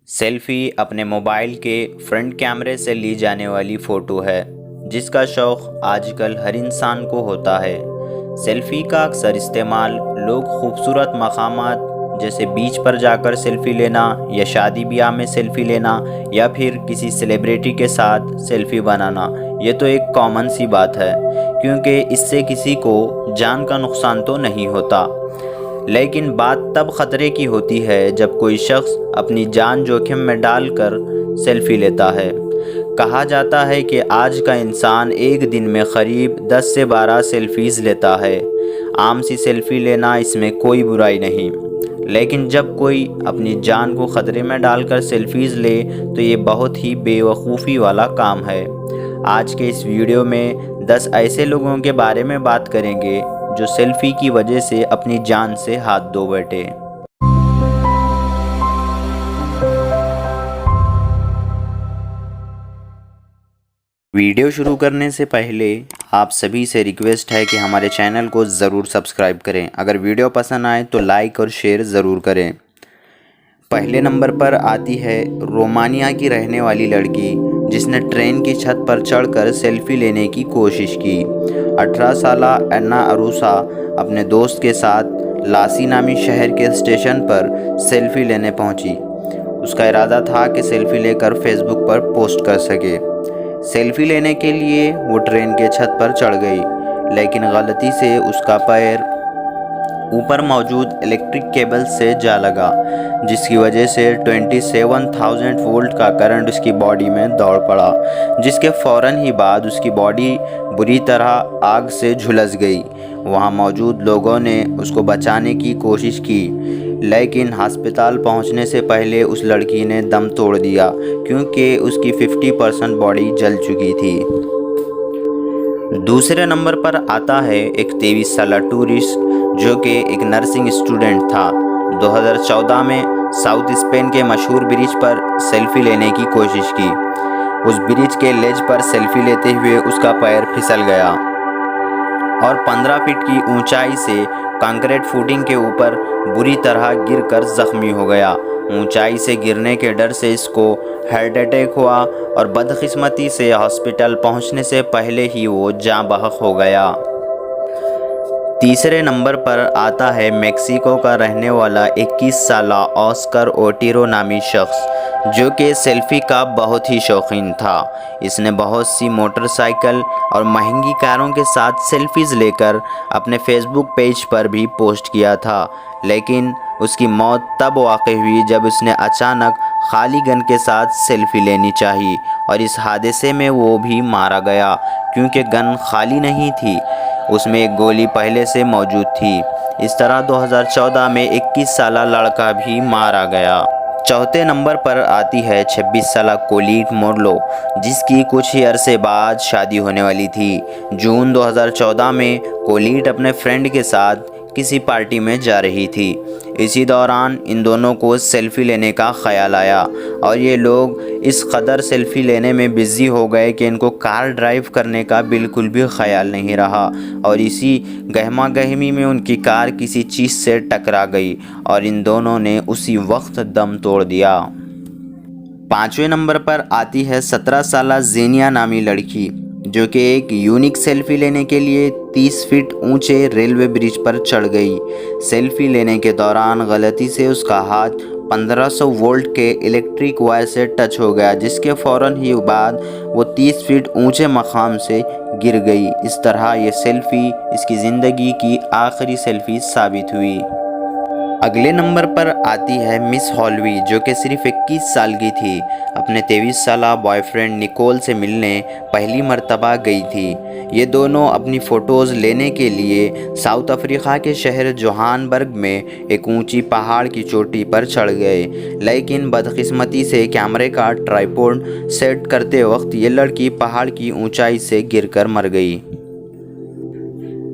Selfie अपने mobile के front कैमरे से ली जाने वाली फ़ोटो है जिसका शौक़ आजकल हर इंसान को होता है। सेल्फ़ी का अक्सर इस्तेमाल लोग खूबसूरत मकामात जैसे बीच पर जाकर सेल्फ़ी लेना या शादी ब्याह में सेल्फ़ी लेना या फिर किसी सेलिब्रिटी के साथ सेल्फ़ी बनाना, ये तो एक कॉमन सी बात है क्योंकि इससे किसी को जान का नुकसान तो नहीं होता। लेकिन बात तब ख़तरे की होती है जब कोई शख्स अपनी जान जोखिम में डालकर सेल्फ़ी लेता है। कहा जाता है कि आज का इंसान एक दिन में करीब 10 से 12 सेल्फ़ीज़ लेता है। आम सी सेल्फ़ी लेना इसमें कोई बुराई नहीं, लेकिन जब कोई अपनी जान को ख़तरे में डालकर सेल्फ़ीज़ ले तो ये बहुत ही बेवकूफ़ी वाला काम है। आज के इस वीडियो में 10 ऐसे लोगों के बारे में बात करेंगे जो सेल्फ़ी की वजह से अपनी जान से हाथ धो बैठे। वीडियो शुरू करने से पहले आप सभी से रिक्वेस्ट है कि हमारे चैनल को ज़रूर सब्सक्राइब करें। अगर वीडियो पसंद आए तो लाइक और शेयर ज़रूर करें। पहले नंबर पर आती है रोमानिया की रहने वाली लड़की जिसने ट्रेन की छत पर चढ़कर सेल्फ़ी लेने की कोशिश की। 18 साला एन्ना अरूसा अपने दोस्त के साथ लासी नामी शहर के स्टेशन पर सेल्फ़ी लेने पहुंची। उसका इरादा था कि सेल्फ़ी लेकर फेसबुक पर पोस्ट कर सके। सेल्फ़ी लेने के लिए वो ट्रेन के छत पर चढ़ गई, लेकिन गलती से उसका पैर ऊपर मौजूद इलेक्ट्रिक केबल से जा लगा, जिसकी वजह से 27,000 वोल्ट का करंट उसकी बॉडी में दौड़ पड़ा, जिसके फ़ौरन ही बाद उसकी बॉडी बुरी तरह आग से झुलस गई। वहाँ मौजूद लोगों ने उसको बचाने की कोशिश की, लेकिन अस्पताल पहुँचने से पहले उस लड़की ने दम तोड़ दिया क्योंकि उसकी 50% बॉडी जल चुकी थी। दूसरे नंबर पर आता है एक 23 साला टूरिस्ट जो कि एक नर्सिंग स्टूडेंट था। 2014 में साउथ स्पेन के मशहूर ब्रिज पर सेल्फ़ी लेने की कोशिश की। उस ब्रिज के लेज पर सेल्फ़ी लेते हुए उसका पैर फिसल गया और 15 फीट की ऊंचाई से कंक्रीट फुटिंग के ऊपर बुरी तरह गिरकर ज़ख्मी हो गया। ऊंचाई से गिरने के डर से इसको हार्ट अटैक हुआ और बदकिस्मती से हॉस्पिटल पहुंचने से पहले ही वो जाँ बहक हो गया। तीसरे नंबर पर आता है मेक्सिको का रहने वाला 21 साला ऑस्कर ओटिरो नामी शख्स जो कि सेल्फ़ी का बहुत ही शौकीन था। इसने बहुत सी मोटरसाइकिल और महंगी कारों के साथ सेल्फ़ीज़ लेकर अपने फेसबुक पेज पर भी पोस्ट किया था, लेकिन उसकी मौत तब वाक़ई हुई जब उसने अचानक खाली गन के साथ सेल्फ़ी लेनी चाहिए और इस हादसे में वो भी मारा गया क्योंकि गन खाली नहीं थी, उसमें एक गोली पहले से मौजूद थी। इस तरह 2014 में 21 साला लड़का भी मारा गया। चौथे नंबर पर आती है 26 साला कोलिट मोर्लो जिसकी कुछ ही अरसे बाद शादी होने वाली थी। जून 2014 में कोलिट अपने फ्रेंड के साथ किसी पार्टी में जा रही थी। इसी दौरान इन दोनों को सेल्फ़ी लेने का ख़याल आया और ये लोग इस कदर सेल्फ़ी लेने में बिज़ी हो गए कि इनको कार ड्राइव करने का बिल्कुल भी ख़याल नहीं रहा और इसी गहमा गहमी में उनकी कार किसी चीज़ से टकरा गई और इन दोनों ने उसी वक्त दम तोड़ दिया। पाँचवें नंबर पर आती है 17 साला ज़ेनिया नामी लड़की जो कि एक यूनिक सेल्फ़ी लेने के लिए 30 फीट ऊंचे रेलवे ब्रिज पर चढ़ गई। सेल्फ़ी लेने के दौरान गलती से उसका हाथ 1500 वोल्ट के इलेक्ट्रिक वायर से टच हो गया, जिसके फ़ौरन ही बाद वो 30 फीट ऊंचे मकाम से गिर गई। इस तरह ये सेल्फ़ी इसकी ज़िंदगी की आखिरी सेल्फ़ी साबित हुई। अगले नंबर पर आती है मिस हॉलवी जो कि सिर्फ 21 साल की थी। अपने 23 साला बॉयफ्रेंड निकोल से मिलने पहली मर्तबा गई थी। ये दोनों अपनी फ़ोटोज़ लेने के लिए साउथ अफ्रीका के शहर जोहानबर्ग में एक ऊंची पहाड़ की चोटी पर चढ़ गए, लेकिन बदकिस्मती से कैमरे का ट्राइपॉड सेट करते वक्त ये लड़की पहाड़ की ऊंचाई से गिरकर मर गई।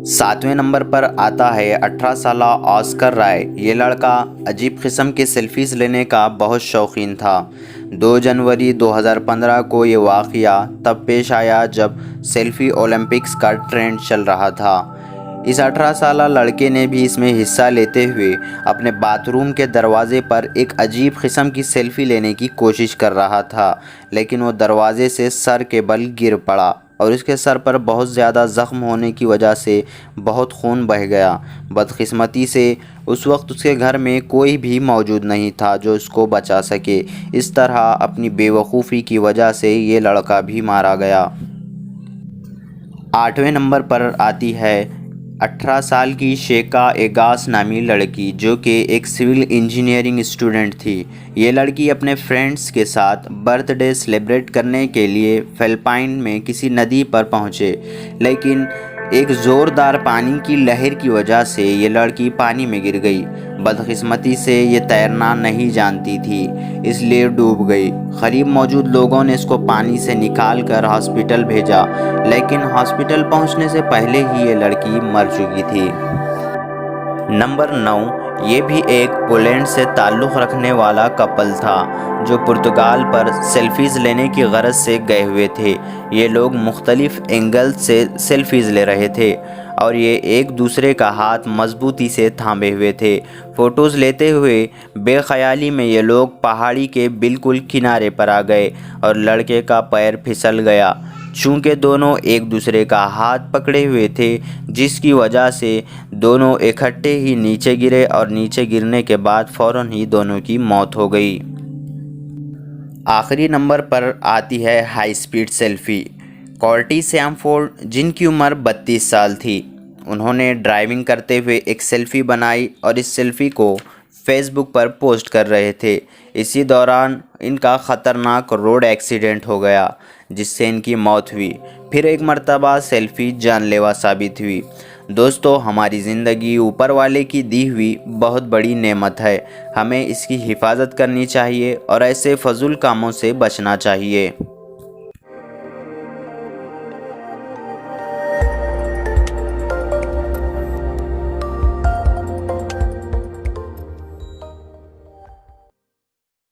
सातवें नंबर पर आता है 18 साला ऑस्कर राय। ये लड़का अजीब किस्म के सेल्फ़ीज़ लेने का बहुत शौकीन था। 2 जनवरी 2015 को ये वाक़या तब पेश आया जब सेल्फ़ी ओलंपिक्स का ट्रेंड चल रहा था। इस 18 साला लड़के ने भी इसमें हिस्सा लेते हुए अपने बाथरूम के दरवाजे पर एक अजीब किस्म की सेल्फ़ी लेने की कोशिश कर रहा था, लेकिन वो दरवाजे से सर के बल गिर पड़ा और उसके सर पर बहुत ज़्यादा ज़ख्म होने की वजह से बहुत खून बह गया। बदकिस्मती से उस वक्त उसके घर में कोई भी मौजूद नहीं था जो उसको बचा सके। इस तरह अपनी बेवकूफ़ी की वजह से ये लड़का भी मारा गया। 8वें नंबर पर आती है 18 साल की शेका एगास नामी लड़की, जो कि एक सिविल इंजीनियरिंग स्टूडेंट थी। ये लड़की अपने फ्रेंड्स के साथ बर्थडे सेलिब्रेट करने के लिए फिलिपाइन में किसी नदी पर पहुँचे, लेकिन एक ज़ोरदार पानी की लहर की वजह से ये लड़की पानी में गिर गई। बदकिस्मती से ये तैरना नहीं जानती थी, इसलिए डूब गई। करीब मौजूद लोगों ने इसको पानी से निकाल कर हॉस्पिटल भेजा, लेकिन हॉस्पिटल पहुंचने से पहले ही ये लड़की मर चुकी थी। नंबर 9, ये भी एक पोलैंड से ताल्लुक़ रखने वाला कपल था जो पुर्तगाल पर सेल्फ़ीज़ लेने की गरज से गए हुए थे। ये लोग मुख्तलिफ़ एंगल से सेल्फ़ीज़ ले रहे थे और ये एक दूसरे का हाथ मजबूती से थामे हुए थे। फ़ोटोज़ लेते हुए बेख्याली में ये लोग पहाड़ी के बिल्कुल किनारे पर आ गए और लड़के का पैर फिसल गया। चूँकि दोनों एक दूसरे का हाथ पकड़े हुए थे, जिसकी वजह से दोनों इकट्ठे ही नीचे गिरे और नीचे गिरने के बाद फ़ौरन ही दोनों की मौत हो गई। आखिरी नंबर पर आती है हाई स्पीड सेल्फ़ी। कॉर्टी सैमफोर्ड, जिनकी उम्र 32 साल थी, उन्होंने ड्राइविंग करते हुए एक सेल्फ़ी बनाई और इस सेल्फ़ी को फेसबुक पर पोस्ट कर रहे थे। इसी दौरान इनका ख़तरनाक रोड एक्सीडेंट हो गया, जिससे इनकी मौत हुई। फिर एक मर्तबा सेल्फ़ी जानलेवा साबित हुई। दोस्तों, हमारी ज़िंदगी ऊपर वाले की दी हुई बहुत बड़ी नेमत है। हमें इसकी हिफाजत करनी चाहिए और ऐसे फजूल कामों से बचना चाहिए।